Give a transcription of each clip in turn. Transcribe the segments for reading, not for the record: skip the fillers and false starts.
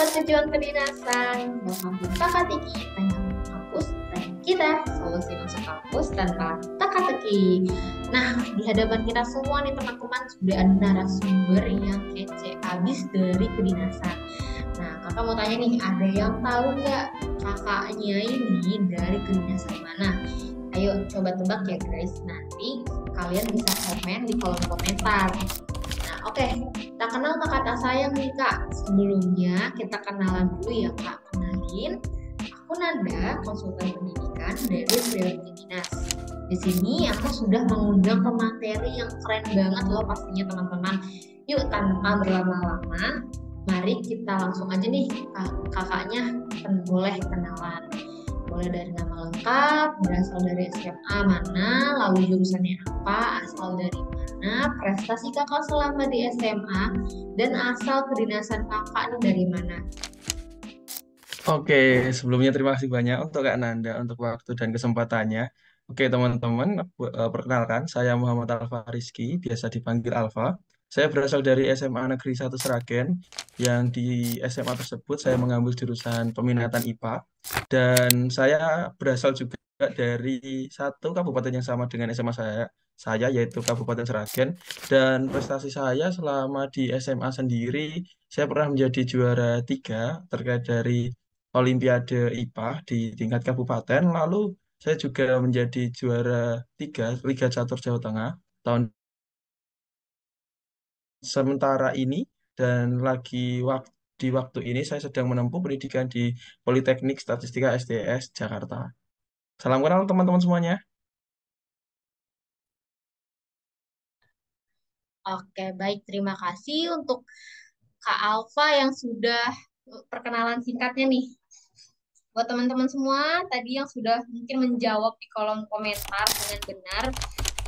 tujuan kedinasan, kampus teka-teki, tanya kampus, tanya kita, solusi masuk kampus tanpa teka-teki. Nah, di hadapan kita semua nih teman-teman, sudah ada narasumber yang kece abis dari kedinasan. Nah, kakak mau tanya nih, ada yang tahu nggak kakaknya ini dari kedinasan mana? Ayo coba tebak ya guys, nanti kalian bisa komen di kolom komentar. Nah, oke, tak kenal maka tak sayang nih Kak. Sebelumnya kita kenalan dulu ya Kak. Kenalin, aku Nanda, konsultan pendidikan dari Priority Dinas. Di sini aku sudah mengundang pemateri yang keren banget loh pastinya teman-teman. Yuk tanpa berlama-lama, mari kita langsung aja nih kakaknya boleh kenalan. Boleh dari nama lengkap, berasal dari SMA mana, lalu jurusannya apa, asal dari mana, prestasi kakak selama di SMA, dan asal kedinasan kakak nih dari mana. Oke, sebelumnya terima kasih banyak untuk Kak Nanda untuk waktu dan kesempatannya. Oke, teman-teman, perkenalkan saya Muhammad Alfa Rizky, biasa dipanggil Alfa. Saya berasal dari SMA Negeri 1 Sragen, yang di SMA tersebut saya mengambil jurusan peminatan IPA, dan saya berasal juga dari satu kabupaten yang sama dengan SMA saya yaitu Kabupaten Sragen. Dan prestasi saya selama di SMA sendiri, saya pernah menjadi juara 3 terkait dari Olimpiade IPA di tingkat kabupaten. Lalu saya juga menjadi juara 3 Liga Catur Jawa Tengah tahun sementara ini, dan di waktu ini saya sedang menempuh pendidikan di Politeknik Statistika STS Jakarta. Salam kenal teman-teman semuanya. Oke, baik. Terima kasih untuk Kak Alfa yang sudah perkenalan singkatnya nih. Buat teman-teman semua tadi yang sudah mungkin menjawab di kolom komentar dengan benar,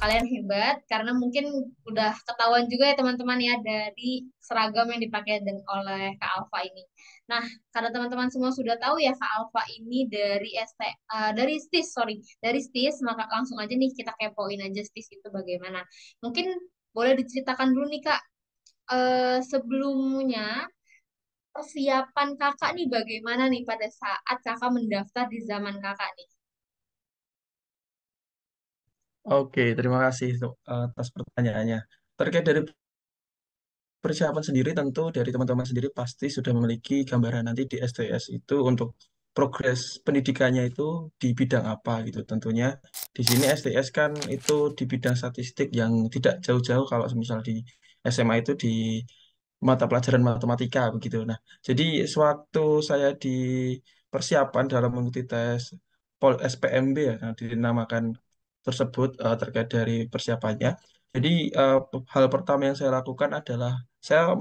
kalian hebat karena mungkin udah ketahuan juga ya teman-teman ya dari seragam yang dipakai oleh Kak Alfa ini. Nah, karena teman-teman semua sudah tahu ya Kak Alfa ini dari STIS, sorry, dari STIS, maka langsung aja nih kita kepoin aja STIS itu bagaimana. Mungkin boleh diceritakan dulu nih Kak, sebelumnya persiapan kakak nih bagaimana nih pada saat kakak mendaftar di zaman kakak nih? Oke, terima kasih atas pertanyaannya. Terkait dari persiapan sendiri, tentu dari teman-teman sendiri pasti sudah memiliki gambaran nanti di STS itu untuk progres pendidikannya itu di bidang apa gitu. Tentunya di sini STS kan itu di bidang statistik yang tidak jauh-jauh kalau misal di SMA itu di mata pelajaran matematika begitu. Nah, jadi sewaktu saya di persiapan dalam mengikuti tes SPMB ya, nah, dinamakan tersebut, terkait dari persiapannya. Jadi hal pertama yang saya lakukan adalah saya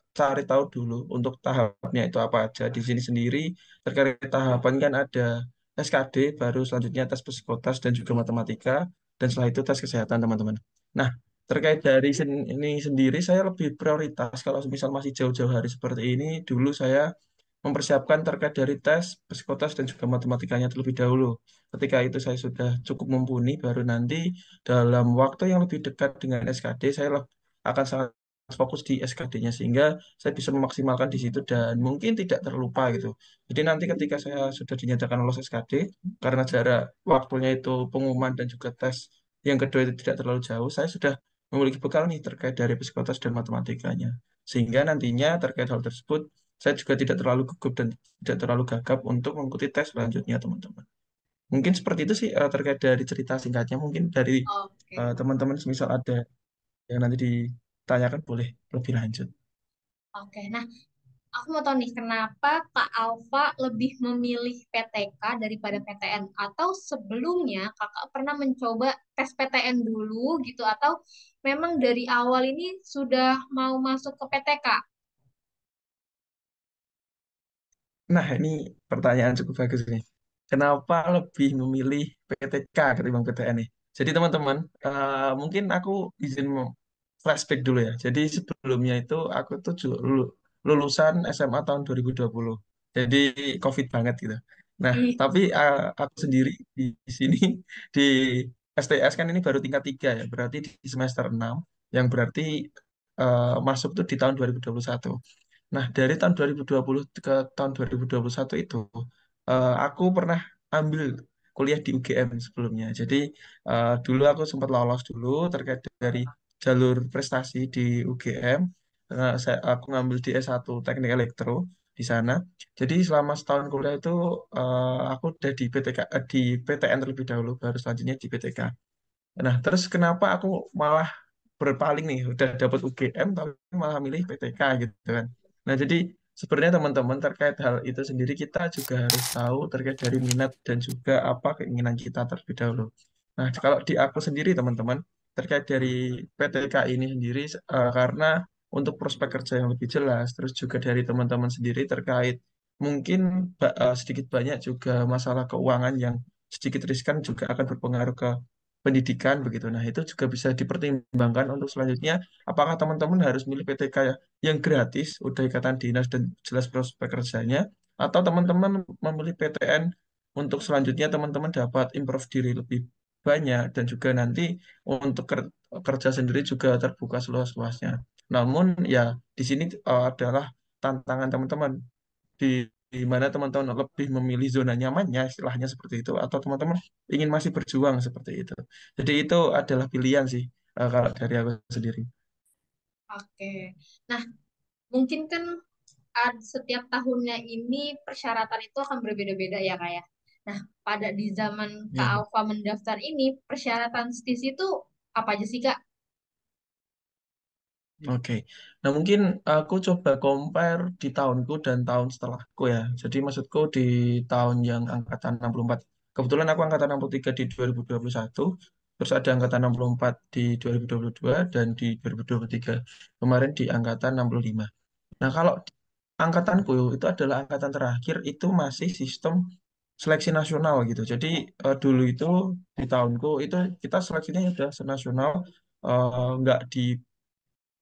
cari tahu dulu untuk tahapnya itu apa aja. Di sini sendiri terkait tahapan kan ada SKD, baru selanjutnya tes psikotes dan juga matematika, dan setelah itu tes kesehatan teman-teman. Nah, terkait dari ini sendiri, saya lebih prioritas kalau misal masih jauh-jauh hari seperti ini, dulu saya mempersiapkan terkait dari tes, psikotes, dan juga matematikanya terlebih dahulu. Ketika itu saya sudah cukup mumpuni, baru nanti dalam waktu yang lebih dekat dengan SKD, saya akan sangat fokus di SKD-nya, sehingga saya bisa memaksimalkan di situ dan mungkin tidak terlupa gitu. Jadi nanti ketika saya sudah dinyatakan lolos SKD, karena jarak waktunya itu pengumuman dan juga tes yang kedua itu tidak terlalu jauh, saya sudah memiliki bekal nih terkait dari psikotes dan matematikanya. Sehingga nantinya terkait hal tersebut, saya juga tidak terlalu gugup dan tidak terlalu gagap untuk mengikuti tes selanjutnya, teman-teman. Mungkin seperti itu sih, terkait dari cerita singkatnya. Mungkin dari Oke. teman-teman semisal ada yang nanti ditanyakan boleh lebih lanjut. Oke, nah aku mau tahu nih kenapa Kak Alfa lebih memilih PTK daripada PTN atau sebelumnya Kakak pernah mencoba tes PTN dulu gitu atau memang dari awal ini sudah mau masuk ke PTK? Nah, ini pertanyaan cukup bagus nih. Kenapa lebih memilih PTK ketimbang PTN nih? Jadi teman-teman, mungkin aku izin flashback dulu ya. Jadi sebelumnya itu aku tuh lulusan SMA tahun 2020. Jadi COVID banget gitu. Nah, Ih, tapi aku sendiri di sini di STS kan ini baru tingkat 3 ya. Berarti di semester 6, yang berarti masuk tuh di tahun 2021. Nah, dari tahun 2020 ke tahun 2021 itu, aku pernah ambil kuliah di UGM sebelumnya. Jadi, dulu aku sempat lolos dulu terkait dari jalur prestasi di UGM. Aku ngambil di S1 Teknik Elektro di sana. Jadi, selama setahun kuliah itu, aku udah di PTK, di PTN terlebih dahulu, baru selanjutnya di PTK. Nah, terus kenapa aku malah berpaling nih, udah dapat UGM tapi malah milih PTK gitu kan. Nah, jadi sebenarnya teman-teman terkait hal itu sendiri kita juga harus tahu terkait dari minat dan juga apa keinginan kita terlebih dahulu. Nah, kalau di aku sendiri teman-teman terkait dari PTK ini sendiri karena untuk prospek kerja yang lebih jelas, terus juga dari teman-teman sendiri terkait mungkin sedikit banyak juga masalah keuangan yang sedikit riskan juga akan berpengaruh ke pendidikan begitu. Nah, itu juga bisa dipertimbangkan untuk selanjutnya apakah teman-teman harus milih PTK yang gratis, udah ikatan dinas dan jelas prospek kerjanya, atau teman-teman memilih PTN untuk selanjutnya teman-teman dapat improve diri lebih banyak dan juga nanti untuk kerja sendiri juga terbuka seluas-luasnya. Namun ya di sini adalah tantangan teman-teman di di mana teman-teman lebih memilih zona nyamannya, istilahnya seperti itu, atau teman-teman ingin masih berjuang seperti itu. Jadi itu adalah pilihan sih kalau dari aku sendiri. Oke. Nah, mungkin kan setiap tahunnya ini persyaratan itu akan berbeda-beda ya Kak ya. Nah, pada di zaman Kak Ya. Alfa mendaftar ini, persyaratan STIS itu apa aja sih Kak? Oke. Nah, mungkin aku coba compare di tahunku dan tahun setelahku ya. Jadi maksudku di tahun yang angkatan 64. Kebetulan aku angkatan 63 di 2021, terus ada angkatan 64 di 2022 dan di 2023. Kemarin di angkatan 65. Nah, kalau angkatanku itu adalah angkatan terakhir itu masih sistem seleksi nasional gitu. Jadi dulu itu di tahunku itu kita seleksinya udah senasional, nggak di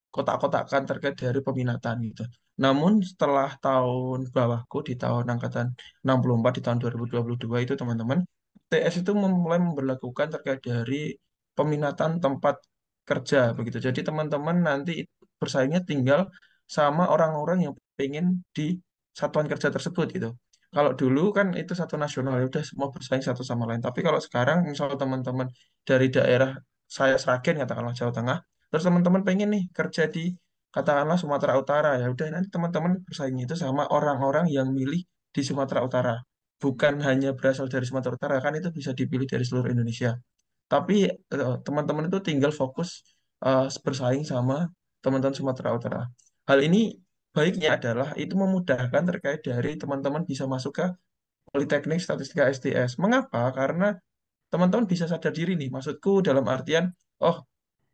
kotak-kotakan terkait dari peminatan gitu. Namun setelah tahun bawahku di tahun angkatan 64 di tahun 2022 itu teman-teman, TS itu mulai memberlakukan terkait dari peminatan tempat kerja begitu. Jadi teman-teman nanti bersaingnya tinggal sama orang-orang yang pengen di satuan kerja tersebut gitu. Kalau dulu kan itu satu nasional ya udah semua bersaing satu sama lain. Tapi kalau sekarang misal teman-teman dari daerah saya Sragen katakanlah Jawa Tengah. Terus teman-teman pengen nih kerja di katakanlah Sumatera Utara ya udah nanti teman-teman bersaing itu sama orang-orang yang milih di Sumatera Utara. Bukan hanya berasal dari Sumatera Utara kan itu bisa dipilih dari seluruh Indonesia. Tapi teman-teman itu tinggal fokus bersaing sama teman-teman Sumatera Utara. Hal ini baiknya adalah itu memudahkan terkait dari teman-teman bisa masuk ke Politeknik Statistika STS. Mengapa? Karena teman-teman bisa sadar diri nih. Maksudku dalam artian, oh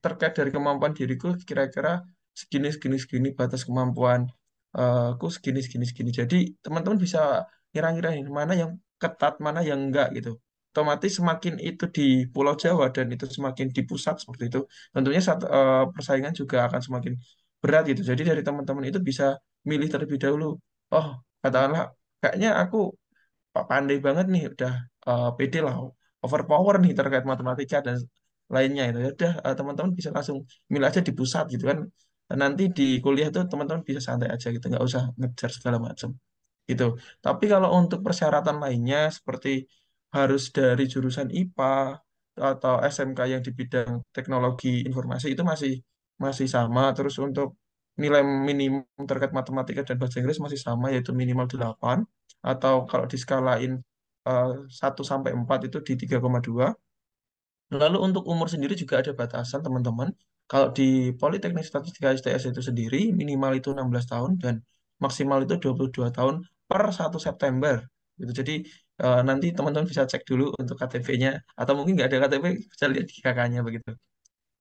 terkait dari kemampuan diriku kira-kira segini segini segini batas kemampuan aku segini segini segini. Jadi teman-teman bisa ngira-ngira ini mana yang ketat, mana yang enggak gitu. Otomatis semakin itu di Pulau Jawa dan itu semakin di pusat seperti itu, tentunya persaingan juga akan semakin berat gitu. Jadi dari teman-teman itu bisa milih terlebih dahulu. Oh, katakanlah kayaknya aku pandai banget nih, udah pede lah, overpower nih terkait matematika dan lainnya itu. Ya udah teman-teman bisa langsung milih aja di pusat gitu kan. Nanti di kuliah tuh teman-teman bisa santai aja gitu, nggak usah ngejar segala macam gitu. Tapi kalau untuk persyaratan lainnya seperti harus dari jurusan IPA atau SMK yang di bidang teknologi informasi itu masih masih sama. Terus untuk nilai minimum terkait matematika dan bahasa Inggris masih sama yaitu minimal 8 atau kalau diskalain eh, 1 sampai 4 itu di 3,2. Lalu untuk umur sendiri juga ada batasan teman-teman. Kalau di Politeknik Statistika STS itu sendiri minimal itu 16 tahun dan maksimal itu 22 tahun per 1 September. Gitu. Jadi nanti teman-teman bisa cek dulu untuk KTP-nya atau mungkin nggak ada KTP bisa lihat di kakaknya begitu.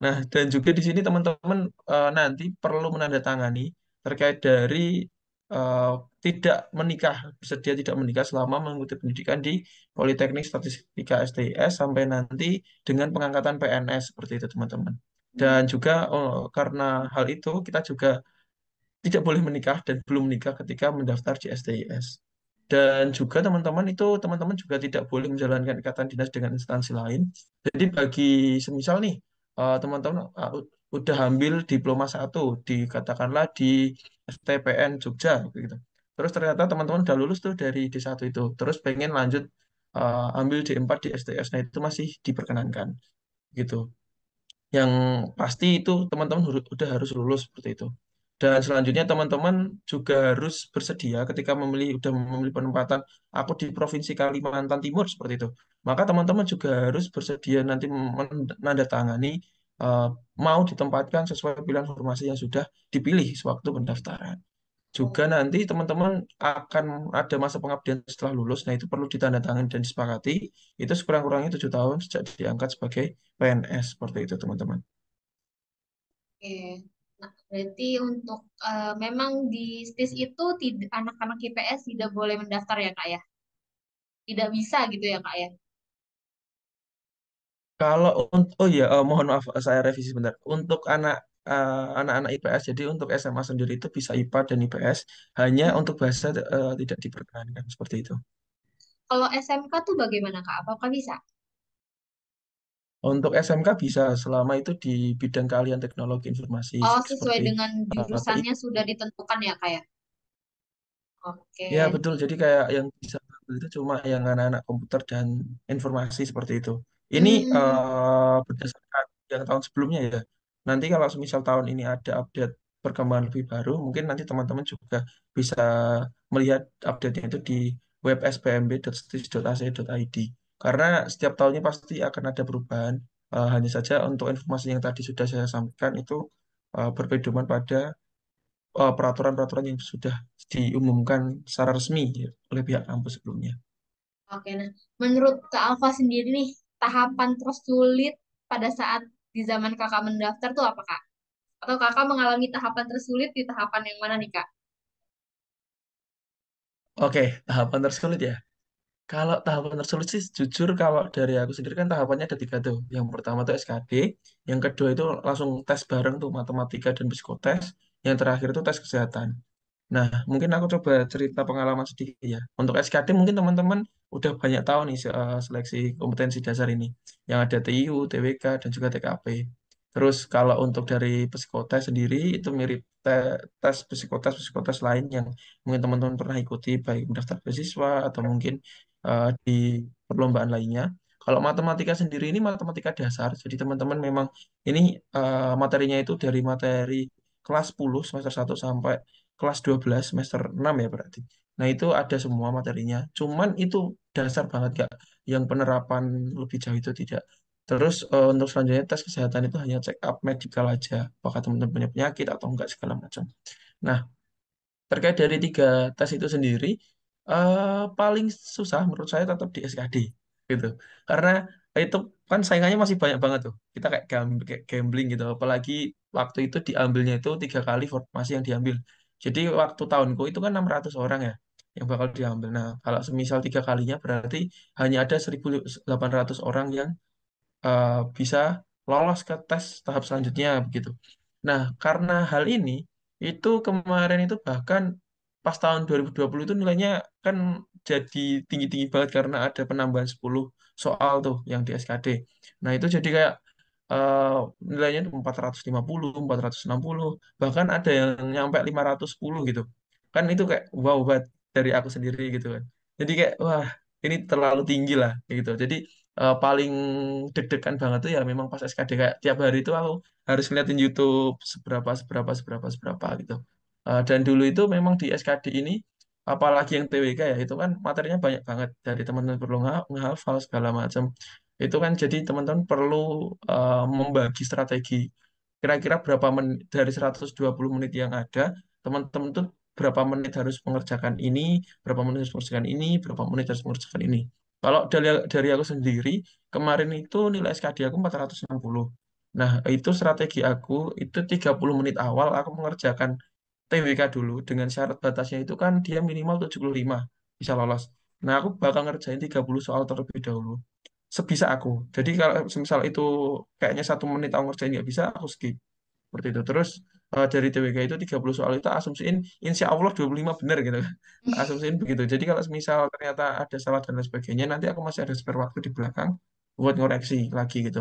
Nah, dan juga di sini teman-teman nanti perlu menandatangani terkait dari eh, tidak menikah, bersedia tidak menikah selama mengikuti pendidikan di Politeknik Statistika STS sampai nanti dengan pengangkatan PNS seperti itu teman-teman. Dan juga karena hal itu kita juga tidak boleh menikah dan belum menikah ketika mendaftar di STIS. Dan juga teman-teman itu teman-teman juga tidak boleh menjalankan ikatan dinas dengan instansi lain. Jadi bagi semisal nih teman-teman udah ambil diploma satu di katakanlah di STPN Jogja gitu. Terus ternyata teman-teman udah lulus tuh dari D1 itu, terus pengen lanjut ambil D4 di STS, nah itu masih diperkenankan gitu. Yang pasti itu teman-teman udah harus lulus seperti itu. Dan selanjutnya teman-teman juga harus bersedia ketika udah memilih penempatan aku di Provinsi Kalimantan Timur seperti itu. Maka teman-teman juga harus bersedia nanti menandatangani eh, mau ditempatkan sesuai pilihan formasi yang sudah dipilih sewaktu pendaftaran. Juga nanti teman-teman akan ada masa pengabdian setelah lulus, nah itu perlu ditandatangani dan disepakati. Itu sekurang-kurangnya 7 tahun sejak diangkat sebagai PNS seperti itu teman-teman. Oke. Nah, berarti untuk memang di STIS itu tidak anak-anak IPS tidak boleh mendaftar ya Kak ya? Tidak bisa gitu ya Kak ya? Kalau untuk, oh iya, mohon maaf, saya revisi sebentar. Untuk anak-anak IPS, jadi untuk SMA sendiri itu bisa IPA dan IPS, hanya Hmm. untuk bahasa tidak diperkenankan seperti itu. Kalau SMK tuh bagaimana Kak? Apakah bisa? Untuk SMK bisa selama itu di bidang keahlian teknologi informasi Oh, sesuai seperti dengan TI. jurusannya sudah ditentukan ya Kak ya? Ya Oke. betul, jadi kayak yang bisa ngambil itu cuma yang anak-anak komputer dan informasi seperti itu. Ini Hmm, berdasarkan yang tahun sebelumnya ya. Nanti kalau misal tahun ini ada update perkembangan lebih baru, mungkin nanti teman-teman juga bisa melihat update-nya itu di web spmb.stis.ac.id. Karena setiap tahunnya pasti akan ada perubahan. Hanya saja untuk informasi yang tadi sudah saya sampaikan itu berpedoman pada peraturan-peraturan yang sudah diumumkan secara resmi ya, oleh pihak kampus sebelumnya. oke. Nah, menurut Kak Alfa sendiri nih, tahapan tersulit pada saat di zaman Kakak mendaftar tuh apa Kak? Atau Kakak mengalami tahapan tersulit di tahapan yang mana nih Kak? Oke, tahapan tersulit ya. Kalau tahapan tersulit sih, jujur kalau dari aku sendiri kan tahapannya ada 3 tuh. Yang pertama tuh SKD, yang kedua itu langsung tes bareng tuh matematika dan psikotes, yang terakhir itu tes kesehatan. Nah, mungkin aku coba cerita pengalaman sedikit ya. Untuk SKD mungkin teman-teman udah banyak tahu nih seleksi kompetensi dasar ini. Yang ada TIU, TWK, dan juga TKP. Terus kalau untuk dari psikotes sendiri itu mirip tes psikotes lain yang mungkin teman-teman pernah ikuti baik mendaftar beasiswa atau mungkin di perlombaan lainnya. Kalau matematika sendiri ini matematika dasar, jadi teman-teman memang ini materinya itu dari materi kelas 10 semester 1 sampai kelas 12 semester 6 ya berarti. Nah itu ada semua materinya. Cuman itu dasar banget Kak. Yang penerapan lebih jauh itu tidak. Terus untuk selanjutnya tes kesehatan itu hanya check up medical aja. Apakah teman-teman punya penyakit atau enggak segala macam. Nah terkait dari 3 tes itu sendiri, paling susah menurut saya tetap di SKD gitu. Karena itu kan saingannya masih banyak banget tuh. Kita kayak gambling gitu. Apalagi waktu itu diambilnya itu 3 kali formasi yang diambil. Jadi waktu tahunku itu kan 600 orang ya yang bakal diambil. Nah, kalau semisal 3 kalinya berarti hanya ada 1.800 orang yang bisa lolos ke tes tahap selanjutnya begitu. Nah, karena hal ini itu kemarin itu bahkan pas tahun 2020 itu nilainya kan jadi tinggi-tinggi banget karena ada penambahan 10 soal tuh yang di SKD. Nah, itu jadi kayak eh, nilainya itu 450, 460, bahkan ada yang nyampe 510 gitu. Kan itu kayak wow banget dari aku sendiri gitu kan. Jadi kayak wah, ini terlalu tinggi lah kayak gitu. Jadi paling deg-degan banget tuh ya memang pas SKD kayak tiap hari itu aku harus ngeliatin YouTube seberapa gitu. Dan dulu itu memang di SKD ini apalagi yang TWK ya itu kan materinya banyak banget dari teman-teman perlu ngehafal segala macam. Itu kan jadi teman-teman perlu membagi strategi. Kira-kira berapa menit dari 120 menit yang ada, teman-teman tuh berapa menit harus mengerjakan ini, berapa menit harus mengerjakan ini, berapa menit harus mengerjakan ini. Kalau dari aku sendiri, kemarin itu nilai SKD aku 460. Nah, itu strategi aku, itu 30 menit awal aku mengerjakan TWK dulu, dengan syarat batasnya itu kan dia minimal 75 bisa lolos. Nah, aku bakal ngerjain 30 soal terlebih dahulu. Sebisa aku. Jadi kalau misal itu kayaknya 1 menit aku ngerjain nggak bisa, aku skip. Seperti itu. Terus dari TWK itu 30 soal itu asumsiin insya Allah 25 benar gitu. Asumsiin begitu. Jadi kalau misal ternyata ada salah dan lain sebagainya, nanti aku masih ada spare waktu di belakang buat ngoreksi lagi gitu.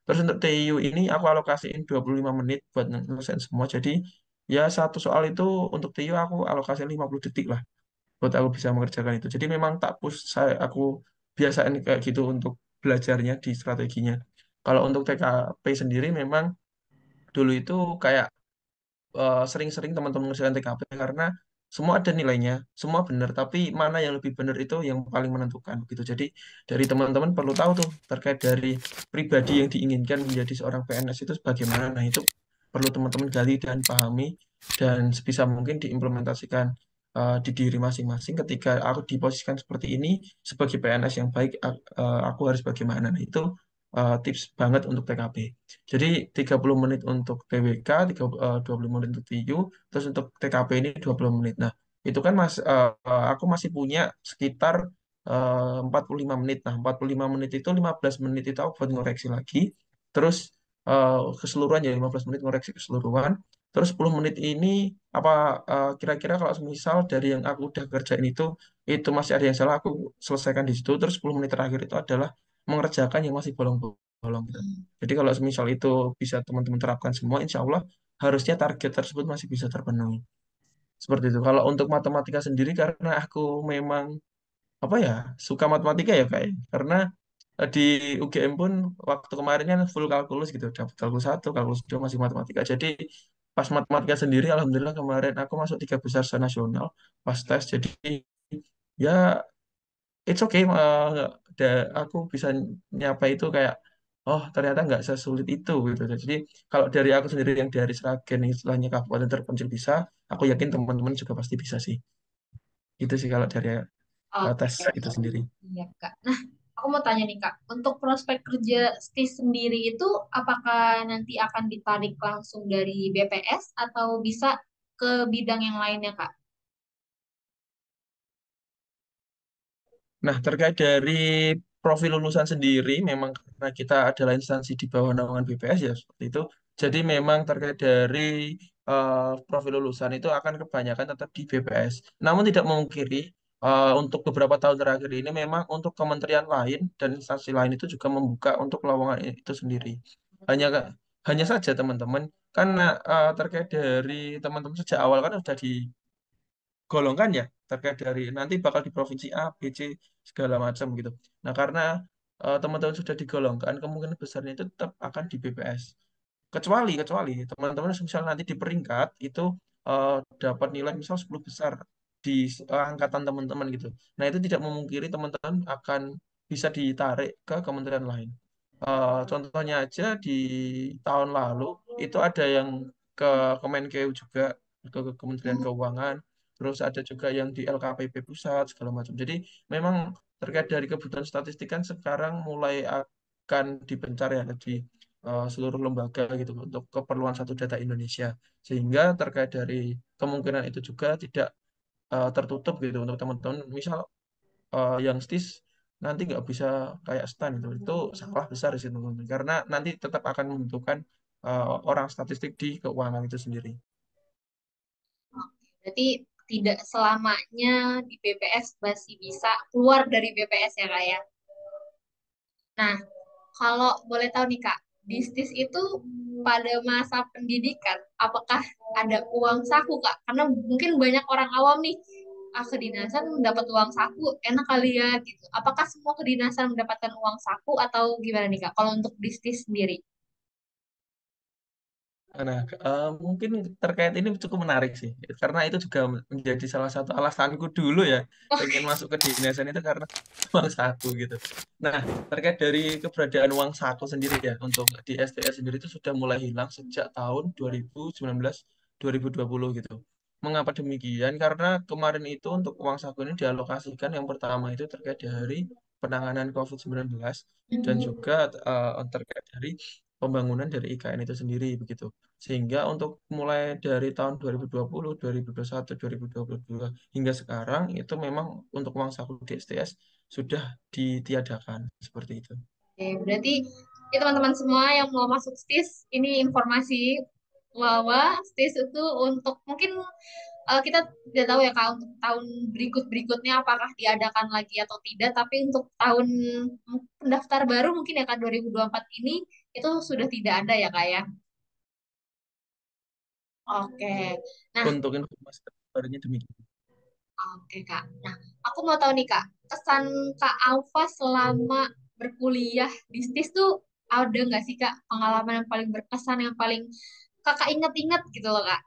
Terus untuk TIU ini aku alokasiin 25 menit buat nyelesain semua. Jadi ya satu soal itu untuk TIU aku alokasiin 50 detik lah buat aku bisa mengerjakan itu. Jadi memang tak push aku biasain kayak gitu untuk belajarnya di strateginya. Kalau untuk TKP sendiri memang dulu itu kayak sering-sering teman-teman mengerjakan TKP karena semua ada nilainya, semua benar, tapi mana yang lebih benar itu yang paling menentukan gitu. Jadi dari teman-teman perlu tahu tuh terkait dari pribadi yang diinginkan menjadi seorang PNS itu bagaimana. Nah, itu perlu teman-teman gali dan pahami dan sebisa mungkin diimplementasikan di diri masing-masing ketika aku diposisikan seperti ini sebagai PNS yang baik aku harus bagaimana. Nah, itu tips banget untuk TKP. Jadi 30 menit untuk TWK, 20 menit untuk TIU, terus untuk TKP ini 20 menit. Nah, itu kan aku masih punya sekitar 45 menit. Nah, 45 menit itu 15 menit itu aku buat ngoreksi lagi. Terus keseluruhan ya 15 menit ngoreksi keseluruhan. Terus 10 menit ini apa kira-kira kalau misal dari yang aku udah kerjain itu masih ada yang salah aku selesaikan di situ. Terus 10 menit terakhir itu adalah mengerjakan yang masih bolong-bolong gitu. Jadi kalau misal itu bisa teman-teman terapkan semua, insya Allah harusnya target tersebut masih bisa terpenuhi. Seperti itu. Kalau untuk matematika sendiri, karena aku memang apa ya suka matematika ya kayak, karena di UGM pun waktu kemarin kan full kalkulus gitu, dapat kalkulus satu, kalkulus dua masih matematika. Jadi pas matematika sendiri, alhamdulillah kemarin aku masuk 3 besar nasional pas tes. Jadi ya it's okay, aku bisa nyapa itu kayak oh ternyata nggak sesulit itu gitu. Jadi kalau dari aku sendiri yang dari Sragen istilahnya kabupaten terpencil bisa, aku yakin teman-teman juga pasti bisa sih. Itu sih kalau dari Oke, tes itu sendiri. iya Kak. Nah, aku mau tanya nih Kak, untuk prospek kerja STIS sendiri itu apakah nanti akan ditarik langsung dari BPS atau bisa ke bidang yang lainnya Kak? Nah, terkait dari profil lulusan sendiri, memang karena kita adalah instansi di bawah naungan BPS ya seperti itu. Jadi memang terkait dari profil lulusan itu akan kebanyakan tetap di BPS. Namun tidak memungkiri untuk beberapa tahun terakhir ini memang untuk kementerian lain dan instansi lain itu juga membuka untuk lowongan itu sendiri. Hanya hanya saja teman-teman, karena terkait dari teman-teman sejak awal kan sudah golongkan ya terkait dari nanti bakal di provinsi A, B, C segala macam gitu. Nah, karena teman-teman sudah digolongkan, kemungkinan besarnya itu tetap akan di BPS. Kecuali teman-teman misal nanti di peringkat itu eh, dapat nilai misal 10 besar di angkatan teman-teman gitu. Nah, itu tidak memungkiri teman-teman akan bisa ditarik ke kementerian lain. Contohnya aja di tahun lalu itu ada yang ke Kemenkeu juga, ke Kementerian Keuangan, terus ada juga yang di LKPP pusat segala macam. Jadi memang terkait dari kebutuhan statistik kan sekarang mulai akan dibencar ya di seluruh lembaga gitu untuk keperluan satu data Indonesia. Sehingga terkait dari kemungkinan itu juga tidak tertutup gitu untuk teman-teman. Misal yang STIS nanti nggak bisa kayak STAN itu salah besar di situ teman-teman. Karena nanti tetap akan membutuhkan orang statistik di keuangan itu sendiri. Berarti tidak selamanya di BPS masih bisa keluar dari BPS ya Kak ya. Nah, kalau boleh tahu nih Kak, di STIS itu pada masa pendidikan, apakah ada uang saku Kak? Karena mungkin banyak orang awam nih, kedinasan mendapat uang saku, enak kali ya gitu. Apakah semua kedinasan mendapatkan uang saku atau gimana nih Kak? Kalau untuk di STIS sendiri? Nah, mungkin terkait ini cukup menarik sih, karena itu juga menjadi salah satu alasanku dulu ya, pengen masuk ke dinasan itu karena uang saku gitu. Nah, terkait dari keberadaan uang saku sendiri ya, untuk di STS sendiri itu sudah mulai hilang sejak tahun 2019, 2020 gitu. Mengapa demikian? Karena kemarin itu untuk uang saku ini dialokasikan yang pertama itu terkait dari penanganan COVID-19 dan juga terkait dari pembangunan dari IKN itu sendiri begitu. Sehingga untuk mulai dari tahun 2020, 2021, 2022 hingga sekarang itu memang untuk uang saku di STS sudah ditiadakan seperti itu. Oke, berarti ya teman-teman semua yang mau masuk STIS, ini informasi bahwa STIS itu untuk mungkin kita tidak tahu ya Kak untuk tahun berikut-berikutnya apakah diadakan lagi atau tidak, tapi untuk tahun pendaftar baru mungkin ya Kak 2024 ini itu sudah tidak ada ya kak ya. Oke. Nah, Untuk informasi terbarunya demikian. oke kak. Nah, aku mau tahu nih kak, kesan kak Alfa selama berkuliah di STIS tuh ada nggak sih kak pengalaman yang paling berkesan yang paling kakak inget-inget gitu loh kak?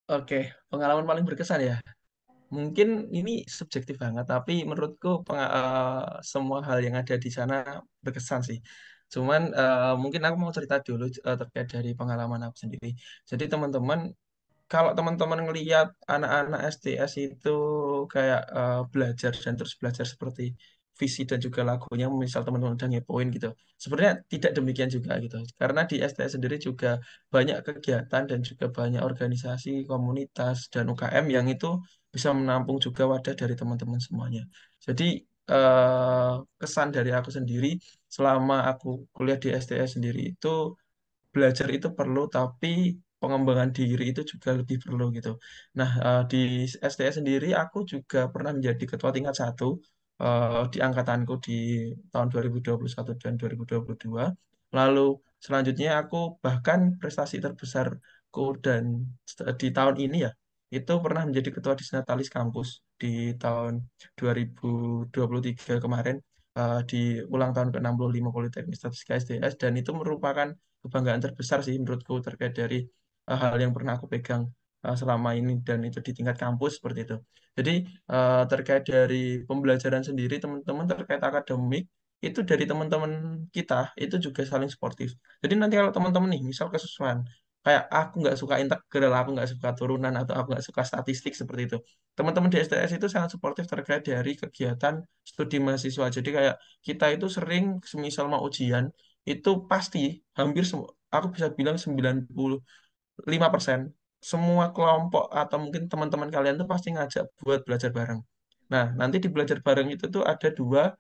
Oke, pengalaman paling berkesan ya. Mungkin ini subjektif banget, tapi menurutku semua hal yang ada di sana berkesan sih. Cuman mungkin aku mau cerita dulu terkait dari pengalaman aku sendiri. Jadi teman-teman, kalau teman-teman ngelihat anak-anak STS itu kayak belajar dan terus belajar seperti visi dan juga lagunya, misal teman-teman udah ngepoin gitu. Sebenarnya tidak demikian juga gitu. Karena di STS sendiri juga banyak kegiatan dan juga banyak organisasi, komunitas, dan UKM yang itu bisa menampung juga wadah dari teman-teman semuanya. Jadi kesan dari aku sendiri selama aku kuliah di STS sendiri itu belajar itu perlu, tapi pengembangan diri itu juga lebih perlu gitu. Nah, di STS sendiri aku juga pernah menjadi ketua tingkat satu di angkatanku di tahun 2021 dan 2022. Lalu selanjutnya aku bahkan prestasi terbesarku dan di tahun ini ya, itu pernah menjadi ketua Disnatalis kampus di tahun 2023 kemarin di ulang tahun ke-65 Politeknik Statistika STS, dan itu merupakan kebanggaan terbesar sih menurutku terkait dari hal yang pernah aku pegang selama ini, dan itu di tingkat kampus seperti itu. Jadi terkait dari pembelajaran sendiri teman-teman terkait akademik itu dari teman-teman kita itu juga saling sportif. Jadi nanti kalau teman-teman nih misal kesusahan kayak aku nggak suka integral, aku nggak suka turunan, atau aku nggak suka statistik seperti itu. Teman-teman di STS itu sangat suportif terkait dari kegiatan studi mahasiswa. Jadi kayak kita itu sering semisal mau ujian itu pasti hampir semua, aku bisa bilang 95% semua kelompok atau mungkin teman-teman kalian tuh pasti ngajak buat belajar bareng. Nah, nanti di belajar bareng itu tuh ada dua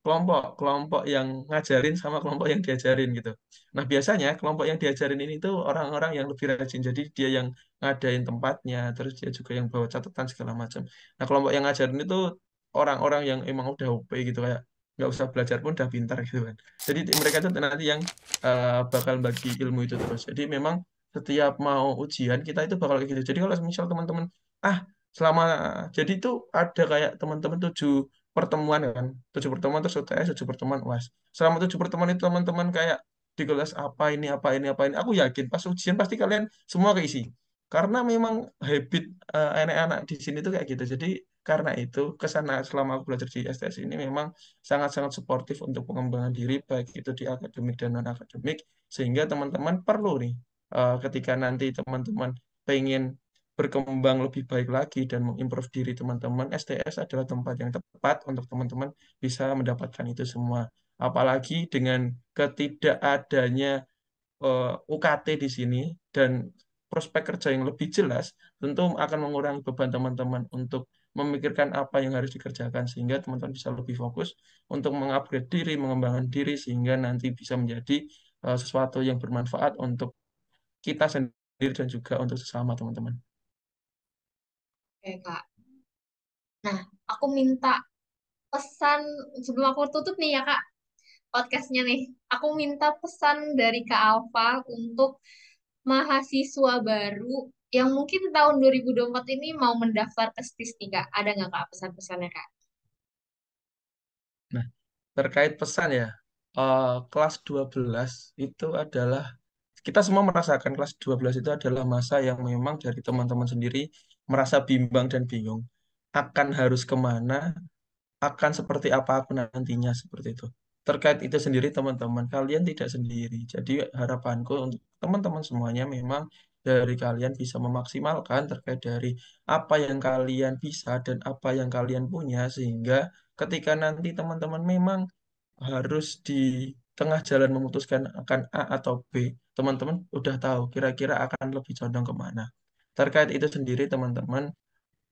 kelompok, kelompok yang ngajarin sama kelompok yang diajarin gitu. Nah, biasanya kelompok yang diajarin ini tuh orang-orang yang lebih rajin. Jadi dia yang ngadain tempatnya, terus dia juga yang bawa catatan segala macam. Nah, kelompok yang ngajarin itu orang-orang yang emang udah OP gitu, kayak nggak usah belajar pun udah pintar gitu kan. Jadi mereka tuh nanti yang bakal bagi ilmu itu terus. Jadi memang setiap mau ujian kita itu bakal kayak gitu. Jadi kalau misal teman-teman ah selama jadi itu ada kayak teman-teman 7 pertemuan kan, 7 pertemuan terus UTS, 7 pertemuan UAS. Selama 7 pertemuan itu teman-teman kayak di kelas apa ini, apa ini, apa ini. Aku yakin pas ujian pasti kalian semua keisi. Karena memang habit anak-anak di sini tuh kayak gitu. Jadi karena itu kesana selama aku belajar di STS ini memang sangat-sangat suportif untuk pengembangan diri baik itu di akademik dan non akademik, sehingga teman-teman perlu nih ketika nanti teman-teman pengen berkembang lebih baik lagi dan mengimprove diri teman-teman, STS adalah tempat yang tepat untuk teman-teman bisa mendapatkan itu semua. Apalagi dengan ketidakadanya UKT di sini dan prospek kerja yang lebih jelas, tentu akan mengurangi beban teman-teman untuk memikirkan apa yang harus dikerjakan, sehingga teman-teman bisa lebih fokus untuk mengupgrade diri, mengembangkan diri, sehingga nanti bisa menjadi sesuatu yang bermanfaat untuk kita sendiri dan juga untuk sesama teman-teman. Oke kak. Nah, aku minta pesan sebelum aku tutup nih ya kak podcastnya nih. Aku minta pesan dari Kak Alfa untuk mahasiswa baru yang mungkin tahun 2024 ini mau mendaftar ke STIS nih Kak. Ada nggak Kak pesan-pesannya Kak? Nah, terkait pesan ya, kelas 12 itu adalah, kita semua merasakan kelas 12 itu adalah masa yang memang dari teman-teman sendiri merasa bimbang dan bingung. Akan harus kemana, akan seperti apa aku nantinya, seperti itu. Terkait itu sendiri teman-teman, kalian tidak sendiri. Jadi harapanku untuk teman-teman semuanya memang dari kalian bisa memaksimalkan terkait dari apa yang kalian bisa dan apa yang kalian punya, sehingga ketika nanti teman-teman memang harus di tengah jalan memutuskan akan A atau B, teman-teman udah tahu kira-kira akan lebih condong kemana. Terkait itu sendiri teman-teman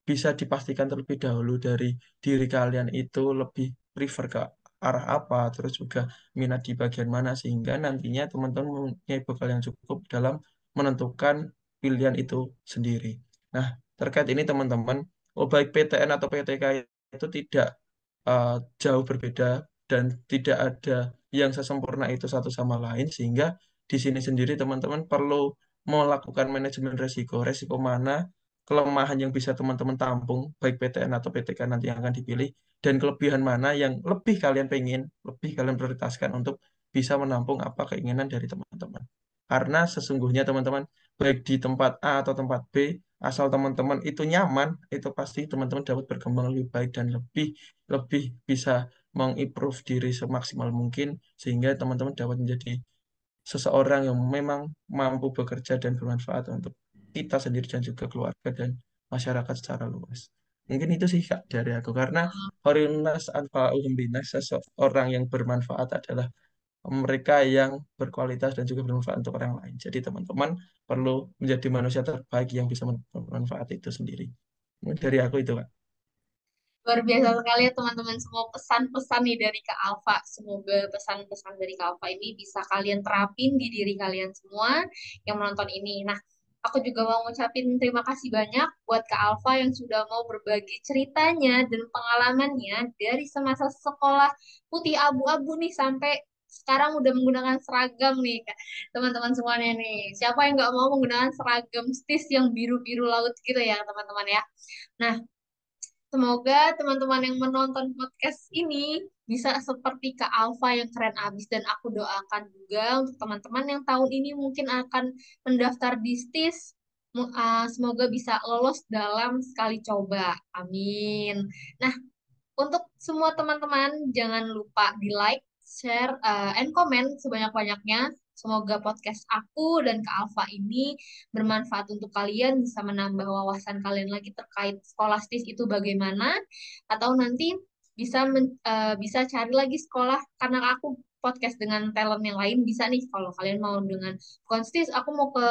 bisa dipastikan terlebih dahulu dari diri kalian itu lebih prefer ke arah apa, terus juga minat di bagian mana, sehingga nantinya teman-teman mempunyai bekal yang cukup dalam menentukan pilihan itu sendiri. Nah, terkait ini teman-teman, oh baik PTN atau PTK itu tidak eh, jauh berbeda. dan tidak ada yang sesempurna itu satu sama lain, sehingga di sini sendiri teman-teman perlu melakukan manajemen resiko. Resiko mana, kelemahan yang bisa teman-teman tampung, baik PTN atau PTK nanti yang akan dipilih, dan kelebihan mana yang lebih kalian pengen, lebih kalian prioritaskan untuk bisa menampung apa keinginan dari teman-teman. Karena sesungguhnya teman-teman, baik di tempat A atau tempat B, asal teman-teman itu nyaman, itu pasti teman-teman dapat berkembang lebih baik dan lebih lebih bisa mengimprove diri semaksimal mungkin, sehingga teman-teman dapat menjadi seseorang yang memang mampu bekerja dan bermanfaat untuk kita sendiri dan juga keluarga dan masyarakat secara luas. Mungkin itu sih Kak dari aku, karena Horunas Anfa'uhum Binas, seseorang yang bermanfaat adalah mereka yang berkualitas dan juga bermanfaat untuk orang lain. Jadi teman-teman perlu menjadi manusia terbaik yang bisa bermanfaat itu sendiri. Mungkin dari aku itu Kak. Luar biasa sekali ya teman-teman, semua pesan-pesan nih dari Kak Alfa. Semoga pesan-pesan dari Kak Alfa ini bisa kalian terapin di diri kalian semua yang menonton ini. Nah, aku juga mau ngucapin terima kasih banyak buat Kak Alfa yang sudah mau berbagi ceritanya dan pengalamannya dari semasa sekolah putih abu-abu nih sampai sekarang udah menggunakan seragam nih Kak. Teman-teman semuanya nih. Siapa yang nggak mau menggunakan seragam stis yang biru-biru laut gitu ya teman-teman ya. Nah, semoga teman-teman yang menonton podcast ini bisa seperti Kak Alfa yang keren abis, dan aku doakan juga untuk teman-teman yang tahun ini mungkin akan mendaftar di STIS, semoga bisa lolos dalam sekali coba. Amin. Nah, untuk semua teman-teman, jangan lupa di like, share, and comment sebanyak-banyaknya. Semoga podcast aku dan Kak Alfa ini bermanfaat untuk kalian, bisa menambah wawasan kalian lagi terkait skolastis itu bagaimana, atau nanti bisa cari lagi sekolah, karena aku podcast dengan talent yang lain bisa nih, kalau kalian mau dengan konstis aku mau ke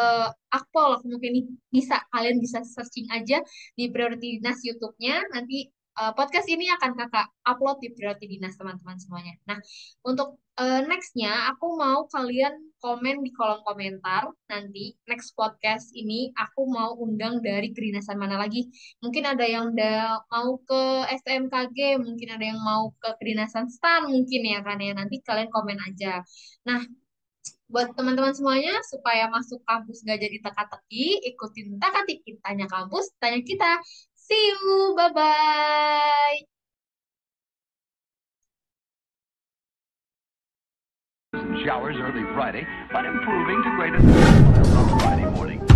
Akpol, aku mungkin ini bisa, kalian bisa searching aja di Priority Dinas YouTube-nya, nanti podcast ini akan kakak upload di Priority Dinas teman-teman semuanya. Nah, untuk nextnya aku mau kalian komen di kolom komentar, nanti next podcast ini aku mau undang dari kedinasan mana lagi. Mungkin ada yang udah mau ke STMKG, mungkin ada yang mau ke kedinasan STAN mungkin ya kan ya. Nanti kalian komen aja. Nah, buat teman-teman semuanya, supaya masuk kampus gak jadi teka-teki, ikutin teka-teki tanya kampus, tanya kita. See you, bye-bye. Showers early Friday, but improving to greater than 6 miles on Friday morning.